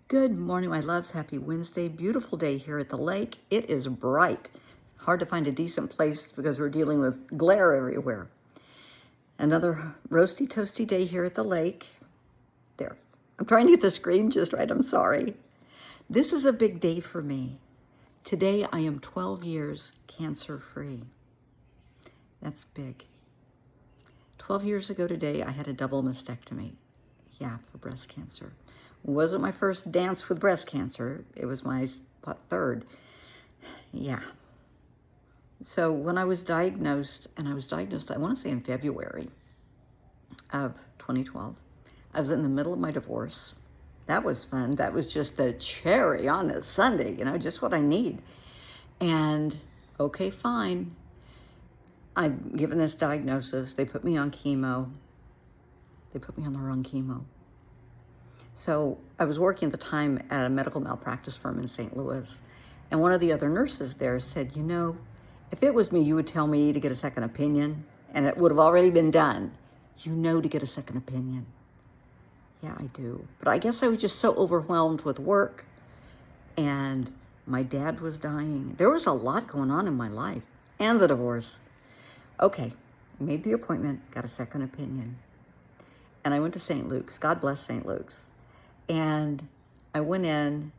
Good morning, my loves. Happy Wednesday. Beautiful day here at the lake. It is bright. Hard to find a decent place because we're dealing with glare everywhere. Another roasty, toasty day here at the lake. There. I'm trying to get the screen just right. I'm sorry. This is a big day for me. Today I am 12 years cancer-free. That's big. 12 years ago today, I had a double mastectomy. Yeah, for breast cancer. It wasn't my first dance with breast cancer. It was my, third. Yeah. So when I was diagnosed, I want to say in February of 2012, I was in the middle of my divorce. That was fun. That was just the cherry on the sundae, just what I need. And okay, fine. I'm given this diagnosis. They put me on chemo. They put me on the wrong chemo. So I was working at the time at a medical malpractice firm in St. Louis. And one of the other nurses there said, if it was me, you would tell me to get a second opinion, and it would have already been done. To get a second opinion. Yeah, I do. But I guess I was just so overwhelmed with work, and my dad was dying. There was a lot going on in my life, and the divorce. Okay, made the appointment, got a second opinion. And I went to St. Luke's. God bless St. Luke's. And I went in,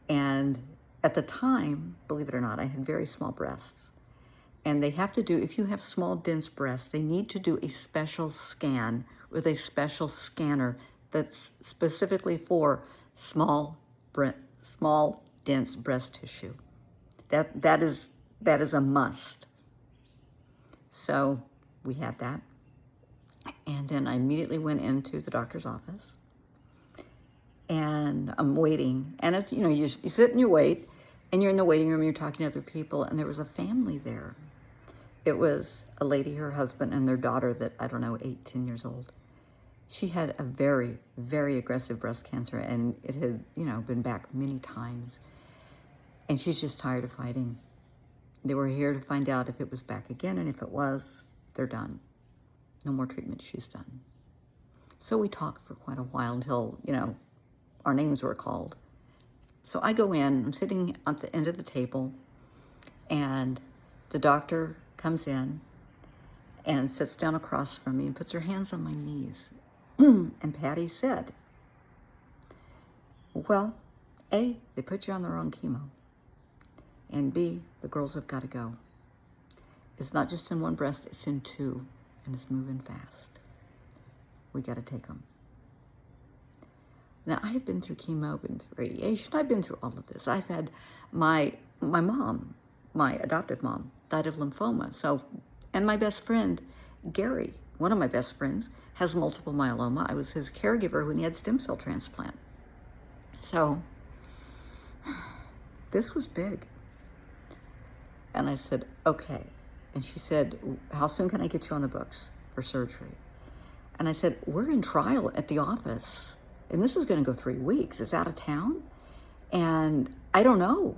and at the time, believe it or not, I had very small breasts. And they have to do, if you have small, dense breasts, they need to do a special scan with a special scanner that's specifically for small, dense breast tissue. That is a must. So we had that. And then I immediately went into the doctor's office. And I'm waiting. And it's, you sit and you wait. And you're in the waiting room, you're talking to other people. And there was a family there. It was a lady, her husband, and their daughter that, 8, 10 years old. She had a very, very aggressive breast cancer. And it had, been back many times. And she's just tired of fighting. They were here to find out if it was back again. And if it was, they're done. No more treatment, she's done. So we talked for quite a while until, our names were called. So I go in, I'm sitting at the end of the table, and the doctor comes in and sits down across from me and puts her hands on my knees. And Patty said, well, A, they put you on the wrong chemo. And B, the girls have got to go. It's not just in one breast, it's in two, and it's moving fast. We got to take them. Now, I have been through chemo, been through radiation. I've been through all of this. I've had my mom, my adopted mom, died of lymphoma. And my best friend, Gary, one of my best friends, has multiple myeloma. I was his caregiver when he had stem cell transplant. So this was big. And I said, okay. And she said, how soon can I get you on the books for surgery? And I said, we're in trial at the office. And this is going to go 3 weeks. It's out of town. And I don't know.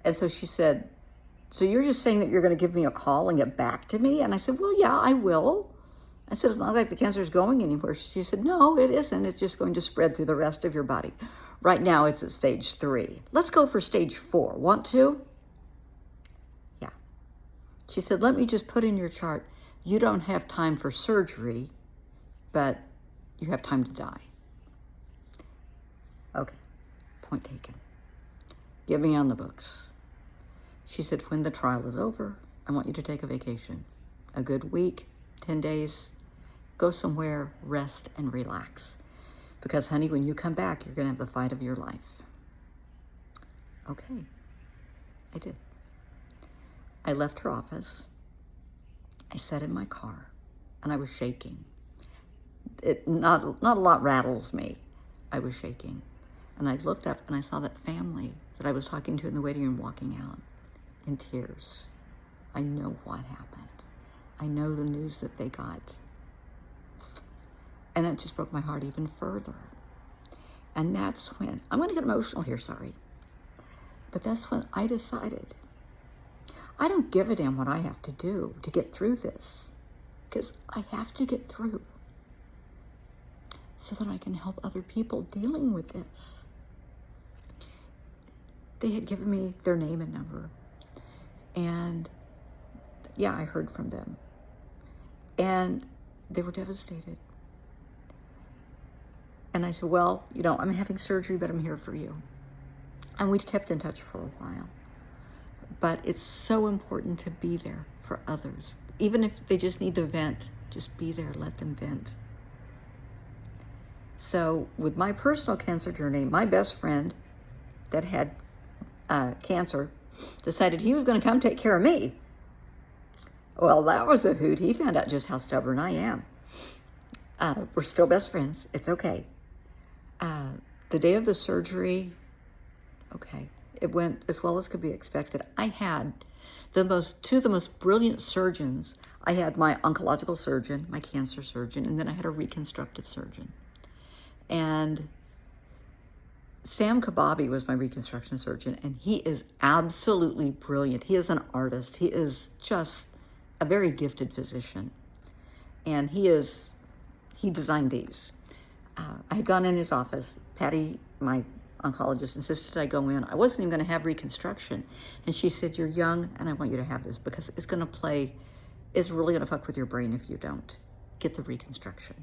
And so she said, so you're just saying that you're going to give me a call and get back to me? And I said, well, yeah, I will. I said, it's not like the cancer is going anywhere. She said, no, it isn't. It's just going to spread through the rest of your body. Right now, it's at stage 3. Let's go for stage 4. Want to? Yeah. She said, let me just put in your chart. You don't have time for surgery, but you have time to die. Okay, point taken. Get me on the books. She said, when the trial is over, I want you to take a vacation. A good week, 10 days. Go somewhere, rest, and relax. Because, honey, when you come back, you're going to have the fight of your life. Okay, I did. I left her office. I sat in my car, and I was shaking. Not a lot rattles me. I was shaking. And I looked up and I saw that family that I was talking to in the waiting room walking out in tears. I know what happened. I know the news that they got. And it just broke my heart even further. And that's when, I'm going to get emotional here, sorry. But that's when I decided, I don't give a damn what I have to do to get through this. Because I have to get through. so that I can help other people dealing with this. They had given me their name and number. And yeah, I heard from them. And they were devastated. And I said, well, I'm having surgery, but I'm here for you. And we kept in touch for a while. But it's so important to be there for others. Even if they just need to vent, just be there, let them vent. So with my personal cancer journey, my best friend that had cancer decided he was going to come take care of me. Well, that was a hoot. He found out just how stubborn I am. We're still best friends. It's okay. The day of the surgery, okay, it went as well as could be expected. I had two of the most brilliant surgeons. I had my oncological surgeon, my cancer surgeon, and then I had a reconstructive surgeon. And Sam Kababi was my reconstruction surgeon, and he is absolutely brilliant. He is an artist. He is just a very gifted physician. And he designed these. I had gone in his office. Patty, my oncologist, insisted I go in. I wasn't even going to have reconstruction. And she said, you're young, and I want you to have this because it's really going to fuck with your brain if you don't. Get the reconstruction.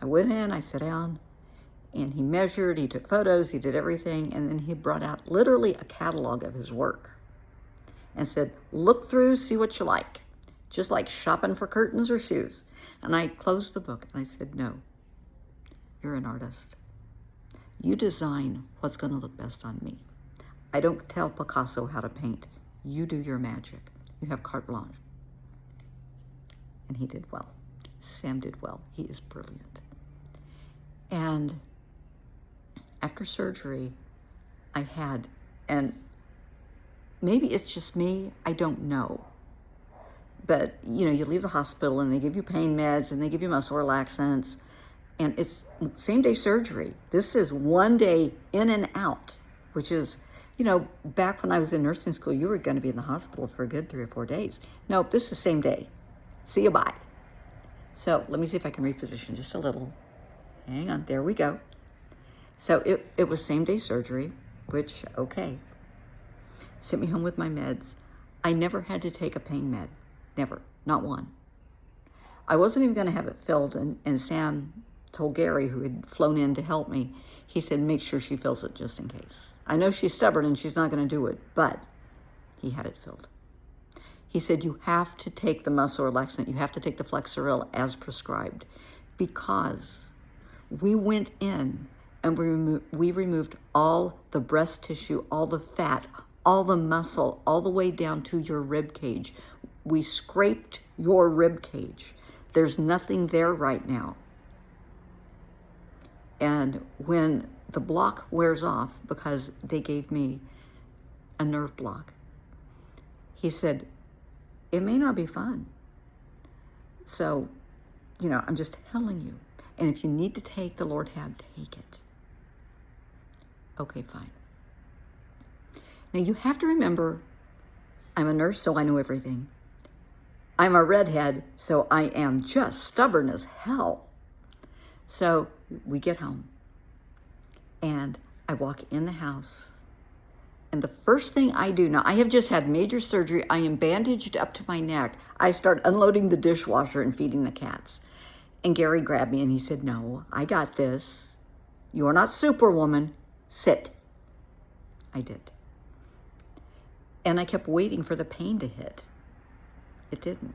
I went in, I sat down, and he measured, he took photos, he did everything, and then he brought out literally a catalog of his work and said, look through, see what you like. Just like shopping for curtains or shoes. And I closed the book and I said, no, you're an artist. You design what's going to look best on me. I don't tell Picasso how to paint. You do your magic. You have carte blanche. And he did well. Sam did well. He is brilliant. And after surgery, I had, and maybe it's just me, I don't know. But, you leave the hospital and they give you pain meds and they give you muscle relaxants, and it's same day surgery. This is 1 day in and out, which is, back when I was in nursing school, you were going to be in the hospital for a good 3 or 4 days. No, this is same day. See you, bye. So let me see if I can reposition just a little. Hang on, there we go. So it was same day surgery, which, okay. Sent me home with my meds. I never had to take a pain med. Never, not one. I wasn't even going to have it filled, and Sam told Gary, who had flown in to help me, he said, make sure she fills it just in case. I know she's stubborn and she's not going to do it, but he had it filled. He said, you have to take the muscle relaxant, you have to take the Flexeril as prescribed, because we went in and we removed all the breast tissue, all the fat, all the muscle, all the way down to your rib cage. We scraped your rib cage. There's nothing there right now. And when the block wears off, because they gave me a nerve block, he said, it may not be fun. So, I'm just telling you. And if you need to take the Lortab, take it. Okay, fine. Now you have to remember, I'm a nurse, so I know everything. I'm a redhead, so I am just stubborn as hell. So we get home, and I walk in the house, and the first thing I do, now I have just had major surgery, I am bandaged up to my neck, I start unloading the dishwasher and feeding the cats. And Gary grabbed me and he said, no, I got this. You're not Superwoman, sit. I did. And I kept waiting for the pain to hit. It didn't.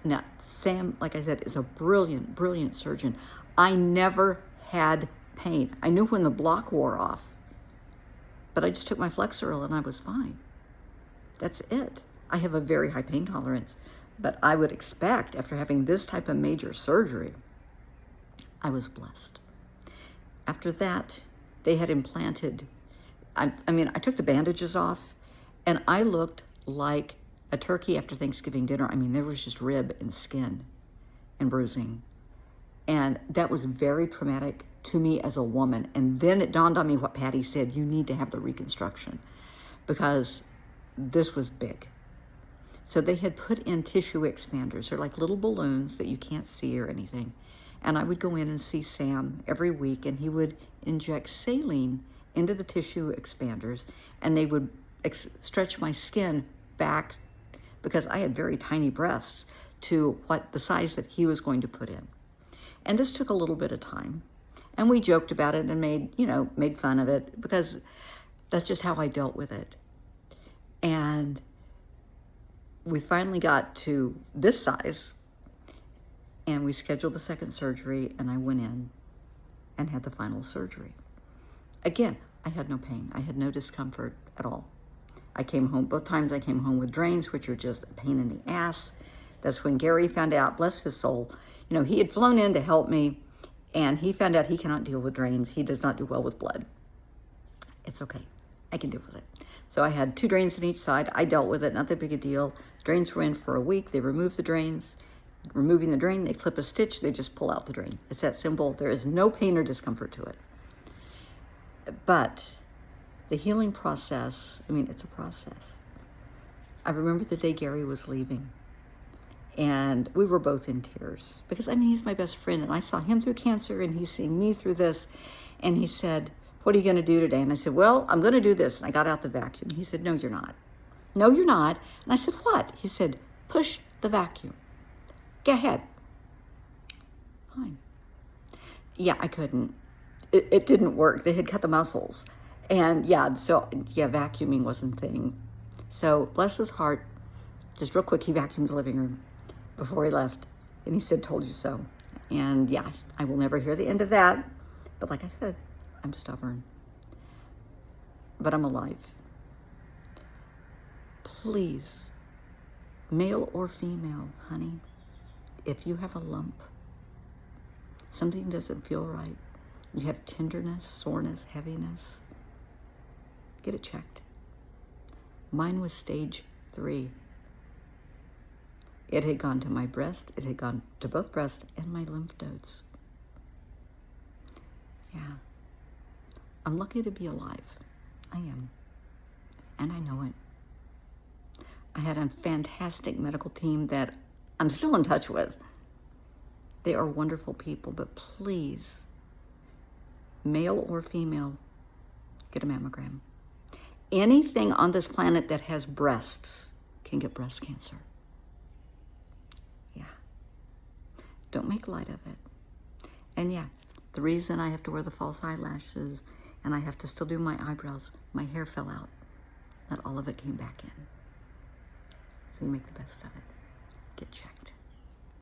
Now, Sam, like I said, is a brilliant, brilliant surgeon. I never had pain. I knew when the block wore off, but I just took my Flexeril and I was fine. That's it. I have a very high pain tolerance, but I would expect after having this type of major surgery, I was blessed. After that, they had implanted, I took the bandages off and I looked like a turkey after Thanksgiving dinner. There was just rib and skin and bruising. And that was very traumatic to me as a woman. And then it dawned on me what Patty said, you need to have the reconstruction because this was big. So they had put in tissue expanders. They're like little balloons that you can't see or anything. And I would go in and see Sam every week, and he would inject saline into the tissue expanders, and they would stretch my skin back, because I had very tiny breasts, to what the size that he was going to put in. And this took a little bit of time. And we joked about it and made fun of it, because that's just how I dealt with it. And we finally got to this size, and we scheduled the second surgery, and I went in and had the final surgery. Again, I had no pain. I had no discomfort at all. I came home, both times I came home with drains, which are just a pain in the ass. That's when Gary found out, bless his soul, he had flown in to help me, and he found out he cannot deal with drains. He does not do well with blood. It's okay. I can deal with it. So I had 2 drains on each side. I dealt with it, not that big a deal. Drains were in for a week. They removed the drains. Removing the drain, they clip a stitch, they just pull out the drain. It's that simple. There is no pain or discomfort to it. But the healing process, it's a process. I remember the day Gary was leaving, and we were both in tears, because he's my best friend, and I saw him through cancer, and he's seeing me through this. And he said, "What are you going to do today?" And I said, "Well, I'm going to do this." And I got out the vacuum. He said, "No, you're not." "No, you're not." And I said, "What?" He said, "Push the vacuum. Go ahead." Fine. Yeah, I couldn't. It didn't work. They had cut the muscles. And vacuuming wasn't a thing. So bless his heart, just real quick, he vacuumed the living room before he left. And he said, "Told you so." And I will never hear the end of that. But like I said, I'm stubborn. But I'm alive. Please, male or female, honey, if you have a lump, something doesn't feel right, you have tenderness, soreness, heaviness, get it checked. Mine was stage 3. It had gone to my breast, it had gone to both breasts and my lymph nodes. Yeah. I'm lucky to be alive. I am. And I know it. I had a fantastic medical team that I'm still in touch with. They are wonderful people, but please, male or female, get a mammogram. Anything on this planet that has breasts can get breast cancer. Yeah. Don't make light of it. And the reason I have to wear the false eyelashes and I have to still do my eyebrows, my hair fell out. Not all of it came back in. So you make the best of it. Get checked.